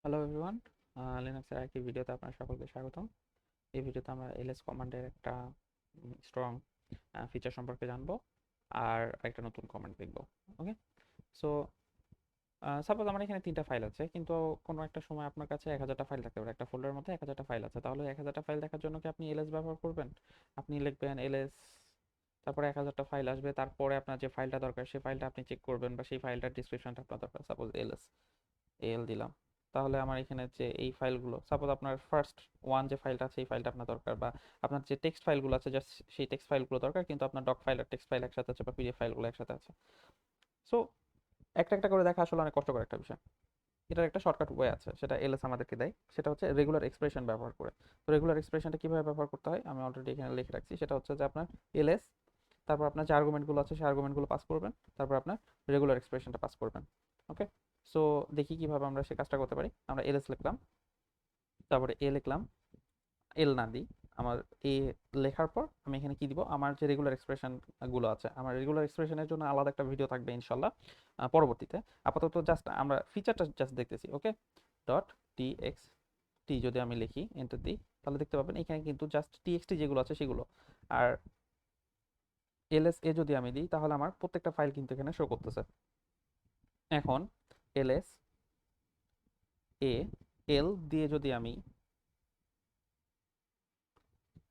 Hello everyone, লিনাক্সের আরেকটি ভিডিওতে আপনার সকলকে স্বাগতম। এই ভিডিওতে আমরা এলএস কমান্ডের একটা স্ট্রং ফিচার সম্পর্কে জানবো আর একটা নতুন কমান্ড দেখবো। ওকে, সো সাপোজ আমার এখানে 3টা ফাইল আছে, কিন্তু কোনো একটা সময় আপনার কাছে 1000টা ফাইল থাকতে পারে। একটা ফোল্ডারের মধ্যে 1000টা ফাইল আছে, তাহলে 1000টা ফাইল দেখার জন্য কি আপনি এলএস ব্যবহার করবেন? আপনি লিখবেন এলএস, তারপরে 1000টা ফাইল আসবে, তারপরে আপনার যে ফাইলটা দরকার সেই ফাইলটা আপনি চেক করবেন, বা সেই ফাইলটার ডিসক্রিপশনটা আপনার দরকার। সাপোজ এলএস এল দিলাম, তাহলে আমার এখানে যে এই ফাইলগুলো, সাপোজ আপনার ফার্স্ট ওয়ান যে ফাইলটা আছে এই ফাইলটা আপনার দরকার, বা আপনার যে টেক্সট ফাইলগুলো আছে জাস্ট সেই টেক্সট ফাইলগুলো দরকার, কিন্তু আপনার ডক ফাইল আর টেক্সট ফাইল একসাথে আছে বা পিডিএফ ফাইলগুলো একসাথে আছে। সো একটা একটা করে দেখা আসলে অনেক কষ্টকর একটা বিষয়। এটার একটা শর্টকাট ওয়ে আছে, সেটা এলএস আমাদেরকে দেয়, সেটা হচ্ছে রেগুলার এক্সপ্রেশন ব্যবহার করে। তো রেগুলার এক্সপ্রেশনটা কিভাবে ব্যবহার করতে হয় আমি অলরেডি এখানে লিখে রাখছি। সেটা হচ্ছে যে আপনার এলএস, তারপর আপনার যে আর্গুমেন্টগুলো আছে সেই আর্গুমেন্টগুলো পাস করবেন, তারপর আপনার রেগুলার এক্সপ্রেশনটা পাস করবেন। ওকে, সো দেখি কিভাবে আমরা সেই কাজটা করতে পারি। আমরা এলএস লিখলাম, তারপরে এ লিখলাম, এল না দিই, আমার এ লেখার পর আমি এখানে কি দিব, আমার যে রেগুলার এক্সপ্রেশন গুলো আছে, আমার রেগুলার এক্সপ্রেশনের জন্য আলাদা একটা ভিডিও থাকবে ইনশাল্লাহ পরবর্তীতে। আপাতত জাস্ট আমরা ফিচারটা জাস্ট দেখতেছি। ওকে, ডট টি যদি আমি লিখি, এন্টার দিই, তাহলে দেখতে পাবেন এখানে কিন্তু জাস্ট টিএক্সটি যেগুলো আছে সেগুলো। আর এলএস এ যদি আমি দিই, তাহলে আমার প্রত্যেকটা ফাইল কিন্তু এখানে শো করতেছে। এখন এলএস এ এল দিয়ে যদি আমি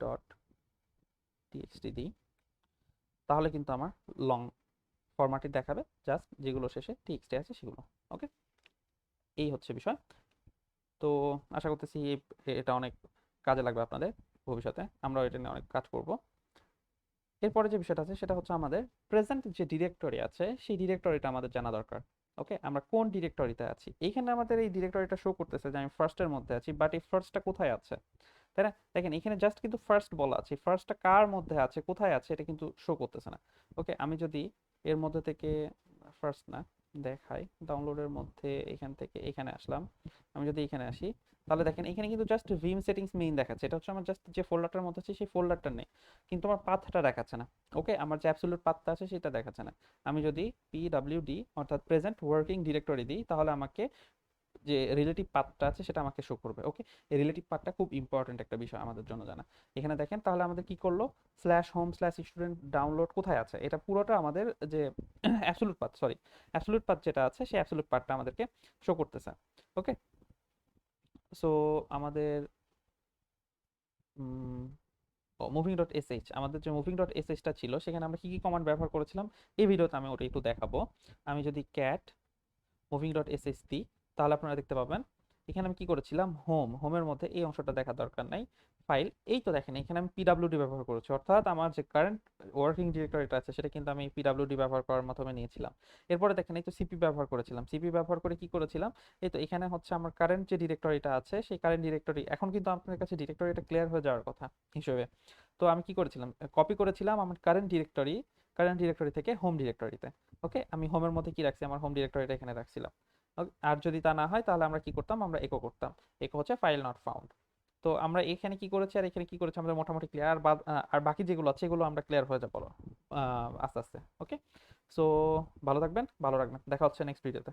ডট টিএক্সটি দিই, তাহলে কিন্তু আমার লং ফরম্যাটে দেখাবে, জাস্ট যেগুলো শেষে টিএক্সটি আছে সেগুলো। ওকে, এই হচ্ছে বিষয়। তো আশা করতেছি এটা অনেক কাজে লাগবে আপনাদের ভবিষ্যতে। আমরা এটা নিয়ে অনেক কাজ করব। এরপরে যে বিষয়টা আছে সেটা হচ্ছে আমাদের প্রেজেন্ট যে ডিরেক্টরি আছে সেই ডিরেক্টরিটা আমাদের জানা দরকার। ওকে, আমরা কোন ডিরেক্টরিতে আছি, এইখানে আমাদের এই ডিরেক্টরিটা শো করতেছে যে আমি ফার্স্টের মধ্যে আছি, বাট এই ফার্স্টটা কোথায় আছে, তাই না? দেখেন এখানে জাস্ট কিন্তু ফার্স্ট বলা আছে, ফার্স্টটা কার মধ্যে আছে কোথায় আছে এটা কিন্তু শো করতেছে না। ওকে, আমি যদি এর মধ্যে থেকে ফার্স্ট না দেখাই, ডাউনলোডের মধ্যে এখান থেকে এখানে আসলাম, আমি যদি এখানে আসি, তাহলে দেখেন এখানে কিন্তু জাস্ট ভিম সেটিংস মেইন দেখাচ্ছে। এটা হচ্ছে আমার জাস্ট যে ফোল্ডারটার মধ্যে আছে সেই ফোল্ডারটা নেই, কিন্তু আমার পাথটা দেখাচ্ছে না। ওকে, আমার যে অ্যাবসলিউট পাথটা আছে সেটা দেখাচ্ছে না। আমি যদি পিডব্লিউডি অর্থাৎ প্রেজেন্ট ওয়ার্কিং ডিরেক্টরি দিই, তাহলে আমাকে যে রিলেটিভ পাথটা আছে সেটা আমাকে শো করবে। ওকে, এই রিলেটিভ পাথটা খুব ইম্পর্টেন্ট একটা বিষয় আমাদের জন্য জানা। এখানে দেখেন তাহলে আমাদের কি করলো, slash home slash student download কোথায় আছে, এটা পুরোটা আমাদের যে absolute path, sorry absolute path যেটা আছে সেই অ্যাবসলিউট পাথটা আমাদেরকে শো করতেছে। ওকে, সো আমাদের মুভিং ডট এসএইচ, আমাদের যে মুভিং ডট এসএইচটা ছিল সেখানে আমরা কি কি কমান্ড ব্যবহার করেছিলাম এই ভিডিওতে আমি ওটা একটু দেখাবো। আমি যদি ক্যাট মুভিং ডট এসএইচ দিই, তাহলে আপনারা দেখতে পাবেন এখানে আমি কি করেছিলাম, হোমের মধ্যে এই অংশটা দেখার দরকার নাই, ফাইল এই তো দেখেন এখানে আমি পিডব্লিউডি ব্যবহার করেছি, অর্থাৎ আমার যে কারেন্ট ওয়ার্কিং ডিরেক্টরিটা আছে সেটা কিন্তু আমি পিডব্লিউডি ব্যবহার করার মাধ্যমে নিয়েছিলাম। এরপরে দেখেন এই তো সিপি ব্যবহার করেছিলাম, সিপি ব্যবহার করে কি করেছিলাম, এই তো এখানে হচ্ছে আমার কারেন্ট যে ডিরেক্টরিটা আছে সেই কারেন্ট ডিরেক্টরি, এখন কিন্তু আপনার কাছে ডিরেক্টরিটা ক্লিয়ার হয়ে যাওয়ার কথা হিসেবে। তো আমি কি করেছিলাম, কপি করেছিলাম আমার কারেন্ট ডিরেক্টরি থেকে হোম ডিরেক্টরিতে। ওকে, আমি হোমের মধ্যে কি রাখছি, আমার হোম ডিরেক্টরিটা এখানে রাখছিলাম। আর যদি তা না হয় তাহলে আমরা কি করতাম, আমরা একো করতাম, একো হচ্ছে ফাইল নট ফাউন্ড। তো আমরা এখানে কি করেছি আর এখানে কি করেছি আমাদের মোটামুটি ক্লিয়ার, আর বাকি যেগুলো আছে এগুলো আমরা ক্লিয়ার হয়ে যাবো আস্তে আস্তে। ওকে, সো ভালো থাকবেন, ভালো রাখবেন, দেখা হচ্ছে নেক্সট ভিডিওতে।